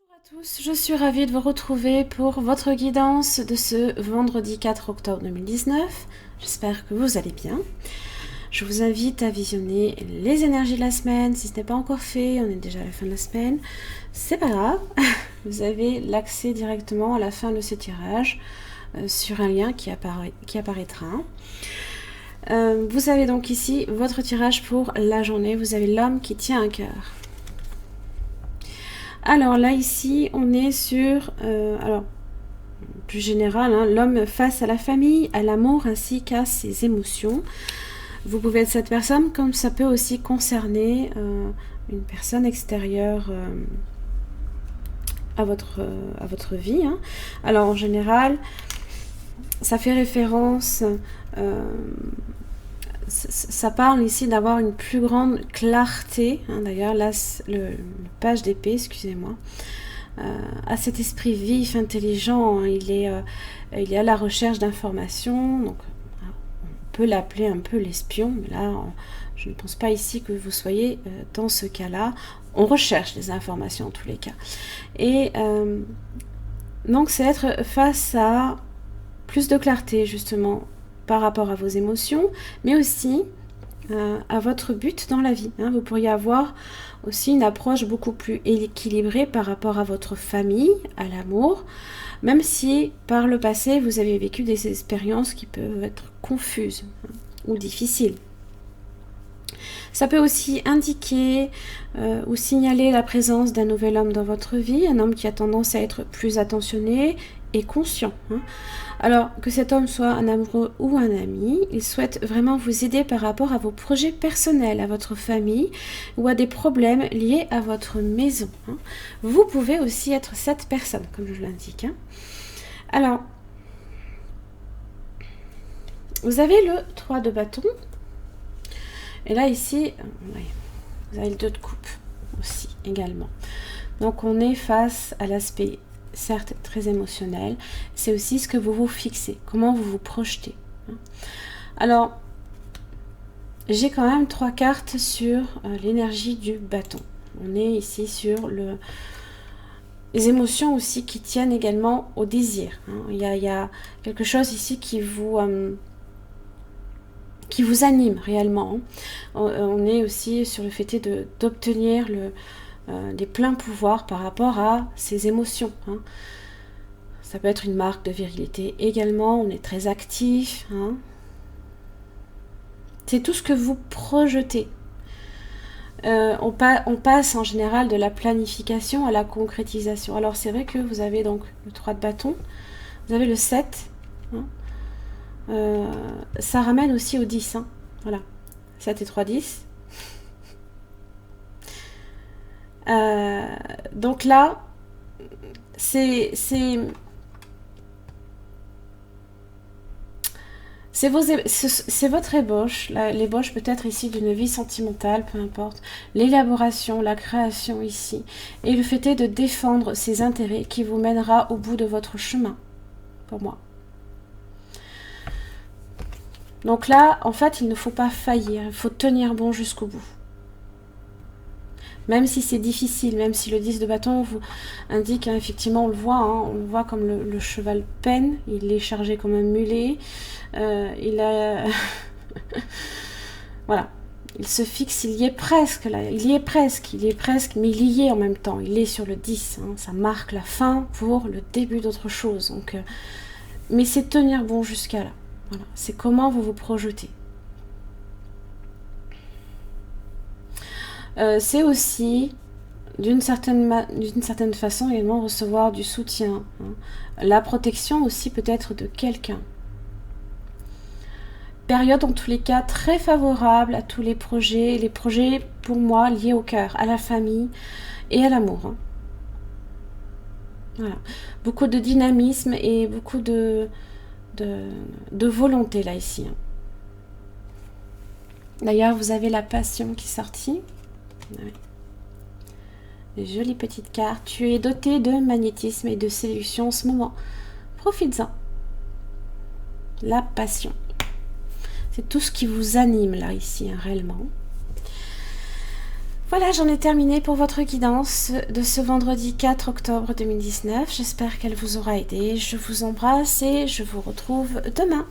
Bonjour à tous, je suis ravie de vous retrouver pour votre guidance de ce vendredi 4 octobre 2019. J'espère que vous allez bien. Je vous invite à visionner les énergies de la semaine. Si ce n'est pas encore fait, on est déjà à la fin de la semaine. C'est pas grave, vous avez l'accès directement à la fin de ce tirage sur un lien qui apparaîtra. Vous avez donc ici votre tirage pour la journée. Vous avez l'homme qui tient un cœur. Alors là, ici, on est sur, plus général, hein, l'homme face à la famille, à l'amour ainsi qu'à ses émotions. Vous pouvez être cette personne, comme ça peut aussi concerner une personne extérieure à votre vie. Hein. Alors en général, ça fait référence... ça parle ici d'avoir une plus grande clarté, hein, d'ailleurs là le page d'épée, excusez-moi, à cet esprit vif, intelligent, hein, il est à la recherche d'informations, donc on peut l'appeler un peu l'espion, mais là je ne pense pas ici que vous soyez dans ce cas-là, on recherche les informations en tous les cas, et donc c'est être face à plus de clarté justement, par rapport à vos émotions, mais aussi à votre but dans la vie. Hein. Vous pourriez avoir aussi une approche beaucoup plus équilibrée par rapport à votre famille, à l'amour, même si par le passé vous avez vécu des expériences qui peuvent être confuses ou difficiles. Ça peut aussi indiquer ou signaler la présence d'un nouvel homme dans votre vie, un homme qui a tendance à être plus attentionné et conscient. Hein. Alors, que cet homme soit un amoureux ou un ami, il souhaite vraiment vous aider par rapport à vos projets personnels, à votre famille ou à des problèmes liés à votre maison. Hein. Vous pouvez aussi être cette personne, comme je l'indique. Hein. Alors, vous avez le 3 de bâton. Et là, ici, vous avez le 2 de coupe aussi, également. Donc, on est face à l'aspect certes très émotionnel, c'est aussi ce que vous vous fixez, comment vous vous projetez. Alors, j'ai quand même 3 cartes sur l'énergie du bâton. On est ici sur les émotions aussi qui tiennent également au désir. Hein. Il y a quelque chose ici qui vous anime réellement. Hein. On est aussi sur le fait d'obtenir des pleins pouvoirs par rapport à ses émotions. Hein. Ça peut être une marque de virilité également, on est très actif. Hein. C'est tout ce que vous projetez. On passe en général de la planification à la concrétisation. Alors c'est vrai que vous avez donc le 3 de bâton, vous avez le 7. Hein. Ça ramène aussi au 10. Hein. Voilà, 7 et 3, 10. Donc là, c'est votre ébauche, l'ébauche peut-être ici d'une vie sentimentale, peu importe, l'élaboration, la création ici, et le fait est de défendre ses intérêts qui vous mènera au bout de votre chemin, pour moi. Donc là, en fait, il ne faut pas faillir, il faut tenir bon jusqu'au bout. Même si c'est difficile, même si le 10 de bâton vous indique, hein, effectivement, on le voit comme le cheval peine, il est chargé comme un mulet, il a... voilà, il se fixe, il y est presque, là, il y est presque, mais il y est en même temps, il est sur le 10, hein, ça marque la fin pour le début d'autre chose, donc, mais c'est tenir bon jusqu'à là, voilà, c'est comment vous vous projetez. C'est aussi d'une certaine façon également recevoir du soutien, hein. La protection aussi peut-être de quelqu'un. Période en tous les cas très favorable à tous les projets pour moi liés au cœur, à la famille et à l'amour. Hein. Voilà. Beaucoup de dynamisme et beaucoup de volonté là ici. Hein. D'ailleurs vous avez la passion qui est sortie. Oui. Jolie petite carte. Tu es doté de magnétisme et de séduction en ce moment. Profites-en. La passion. C'est tout ce qui vous anime là, ici, hein, réellement. Voilà, j'en ai terminé pour votre guidance de ce vendredi 4 octobre 2019. J'espère qu'elle vous aura aidé. Je vous embrasse et je vous retrouve demain.